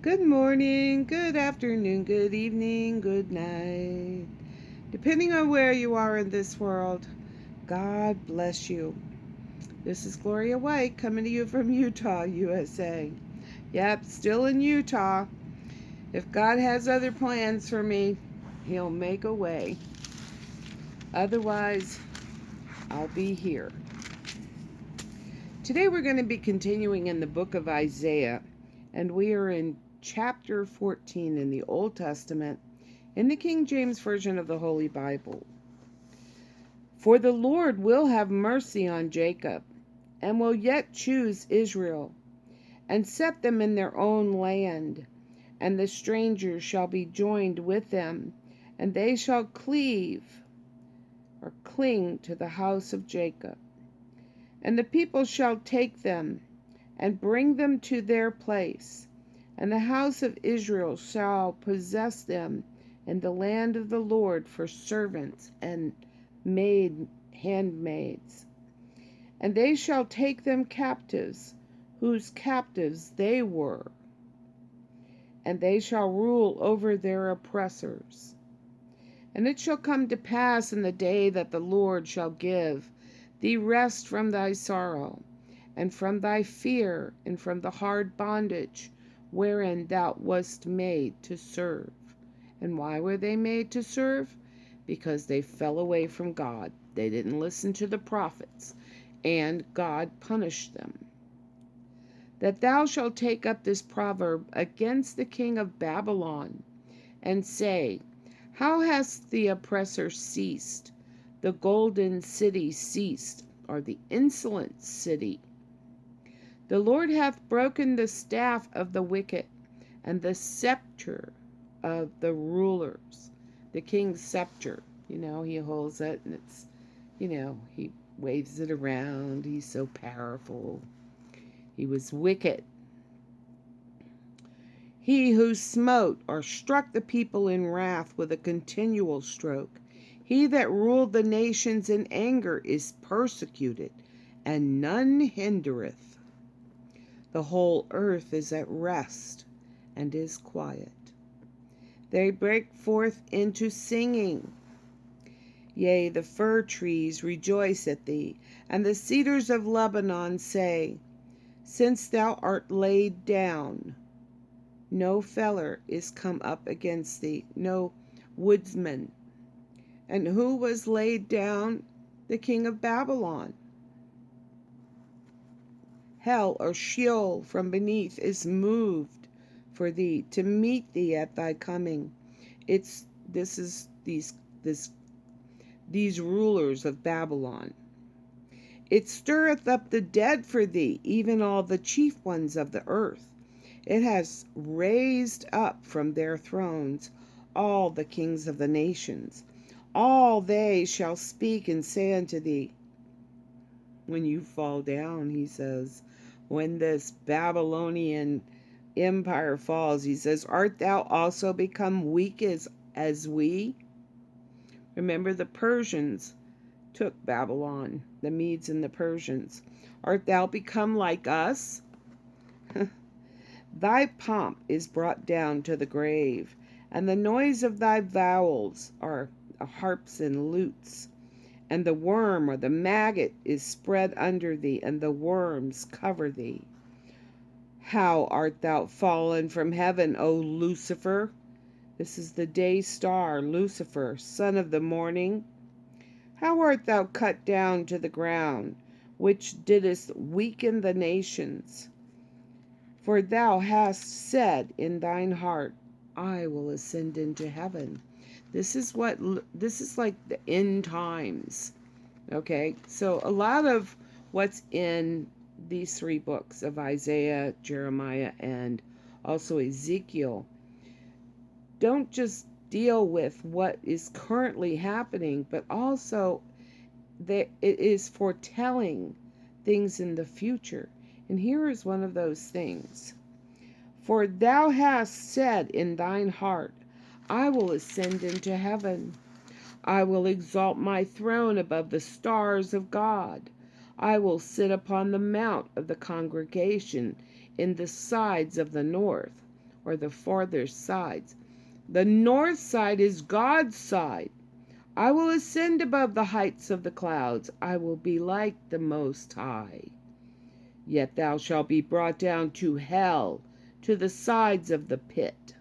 Good morning, good afternoon, good evening, good night. Depending on where you are in this world, God bless you. This is Gloria White coming to you from Utah, USA. Yep, still in Utah. If God has other plans for me, He'll make a way. Otherwise, I'll be here. Today we're going to be continuing in the book of Isaiah, and we are in chapter 14 in the Old Testament in the King James Version of the Holy Bible. For the Lord will have mercy on Jacob, and will yet choose Israel, and set them in their own land, and the strangers shall be joined with them, and they shall cleave or cling to the house of Jacob. And the people shall take them, and bring them to their place, and the house of Israel shall possess them in the land of the Lord for servants and handmaids. And they shall take them captives, whose captives they were, and they shall rule over their oppressors. And it shall come to pass in the day that the Lord shall give thee rest from thy sorrow, and from thy fear, and from the hard bondage wherein thou wast made to serve. And why were they made to serve? Because they fell away from God. They didn't listen to the prophets, and God punished them. That thou shalt take up this proverb against the king of Babylon, and say, How hath the oppressor ceased? The golden city ceased, or the insolent city. The Lord hath broken the staff of the wicked, and the scepter of the rulers. The king's scepter, he holds it, and it's, he waves it around. He's so powerful. He was wicked. He who smote or struck the people in wrath with a continual stroke. He that ruled the nations in anger is persecuted, and none hindereth. The whole earth is at rest, and is quiet. They break forth into singing. Yea, the fir trees rejoice at thee, and the cedars of Lebanon say, Since thou art laid down, no feller is come up against thee, no woodsman. And who was laid down? The king of Babylon. Hell or Sheol from beneath is moved for thee to meet thee at thy coming. These rulers of Babylon. It stirreth up the dead for thee, even all the chief ones of the earth. It has raised up from their thrones all the kings of the nations. All they shall speak and say unto thee, when you fall down, he says, when this Babylonian empire falls, he says, Art thou also become weak as we? Remember, the Persians took Babylon, the Medes and the Persians. Art thou become like us? Thy pomp is brought down to the grave, and the noise of thy vowels are harps and lutes. And the worm or the maggot is spread under thee, and the worms cover thee. How art thou fallen from heaven, O Lucifer? This is the day star, Lucifer, son of the morning. How art thou cut down to the ground, which didst weaken the nations? For thou hast said in thine heart, I will ascend into heaven. This is like the end times. Okay, so a lot of what's in these three books of Isaiah, Jeremiah, and also Ezekiel don't just deal with what is currently happening, but also it is foretelling things in the future. And here is one of those things. For thou hast said in thine heart, I will ascend into heaven. I will exalt my throne above the stars of God. I will sit upon the mount of the congregation in the sides of the north. or the farther sides. The north side is God's side. I will ascend above the heights of the clouds. I will be like the Most High. Yet thou shalt be brought down to hell, to the sides of the pit.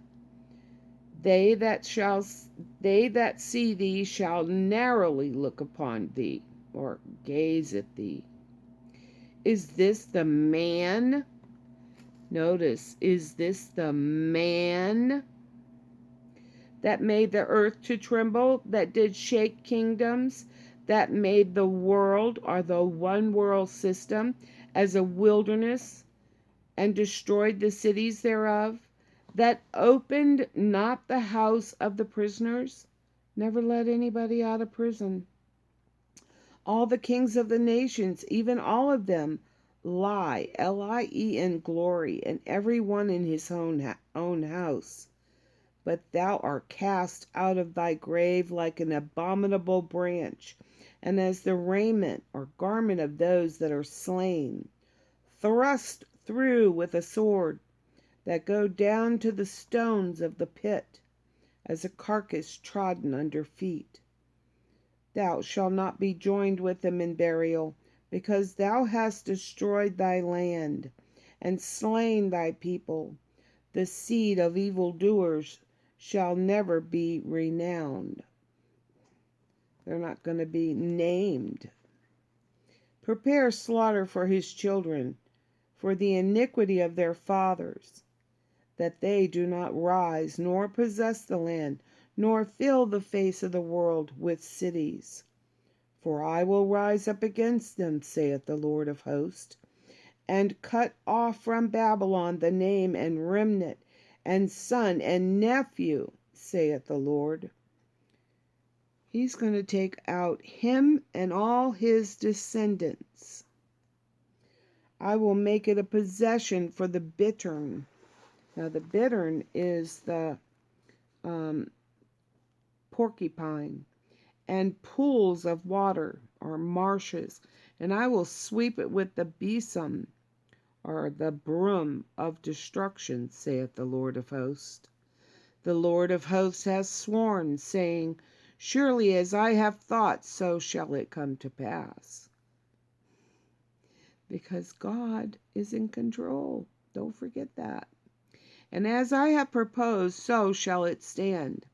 They that see thee shall narrowly look upon thee, or gaze at thee. Is this the man? Notice, is this the man that made the earth to tremble, that did shake kingdoms, that made the world, or the one world system, as a wilderness, and destroyed the cities thereof, that opened not the house of the prisoners, never let anybody out of prison. All the kings of the nations, even all of them, lie, Lie, in glory, and every one in his own house. But thou art cast out of thy grave like an abominable branch, and as the raiment or garment of those that are slain, thrust through with a sword, that go down to the stones of the pit, as a carcass trodden under feet. Thou shalt not be joined with them in burial, because thou hast destroyed thy land, and slain thy people. The seed of evildoers shall never be renowned. They're not going to be named. Prepare slaughter for his children, for the iniquity of their fathers, that they do not rise, nor possess the land, nor fill the face of the world with cities. For I will rise up against them, saith the Lord of hosts, and cut off from Babylon the name and remnant, and son and nephew, saith the Lord. He's going to take out him and all his descendants. I will make it a possession for the bittern. Now the bittern is the porcupine, and pools of water, or marshes, and I will sweep it with the besom, or the broom of destruction, saith the Lord of hosts. The Lord of hosts has sworn, saying, surely as I have thought, so shall it come to pass. Because God is in control. Don't forget that. And as I have proposed, so shall it stand,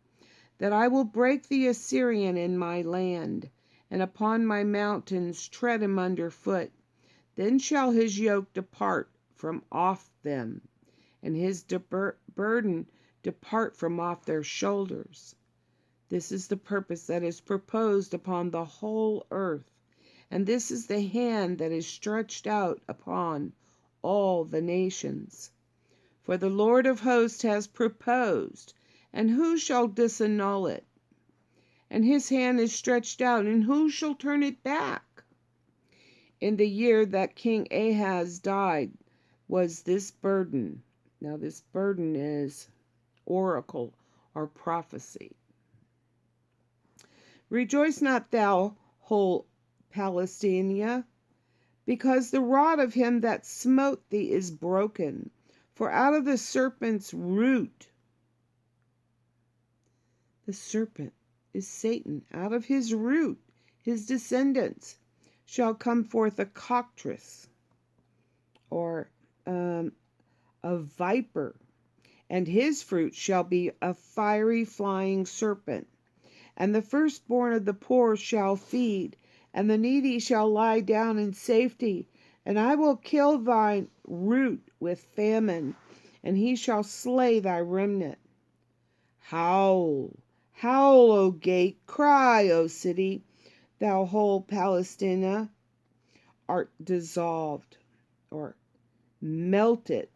that I will break the Assyrian in my land, and upon my mountains tread him under foot. Then shall his yoke depart from off them, and his burden depart from off their shoulders. This is the purpose that is proposed upon the whole earth, and this is the hand that is stretched out upon all the nations. For the Lord of hosts has proposed, and who shall disannul it? And his hand is stretched out, and who shall turn it back? In the year that King Ahaz died was this burden. Now this burden is oracle or prophecy. Rejoice not thou, whole Palestina, because the rod of him that smote thee is broken. For out of the serpent's root, the serpent is Satan, out of his root, his descendants, shall come forth a cockatrice, or a viper, and his fruit shall be a fiery flying serpent. And the firstborn of the poor shall feed, and the needy shall lie down in safety. And I will kill thy root with famine, and he shall slay thy remnant. Howl, howl, O gate, cry, O city, thou whole Palestina, art dissolved, or melted.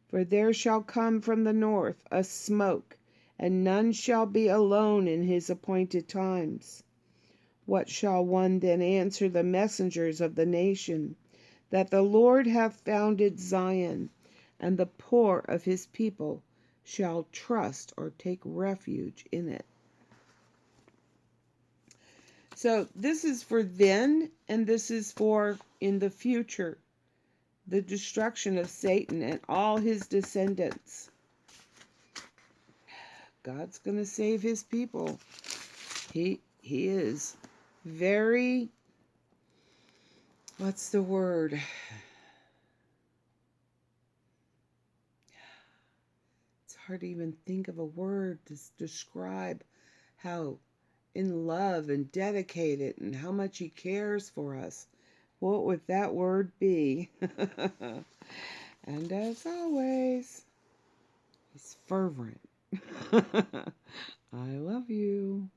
For there shall come from the north a smoke, and none shall be alone in his appointed times. What shall one then answer the messengers of the nation? That the Lord hath founded Zion, and the poor of his people shall trust or take refuge in it. So this is for then, and this is for in the future, the destruction of Satan and all his descendants. God's going to save his people. He is very, what's the word? It's hard to even think of a word to describe how in love and dedicated and how much he cares for us. What would that word be? And as always, he's fervent. I love you.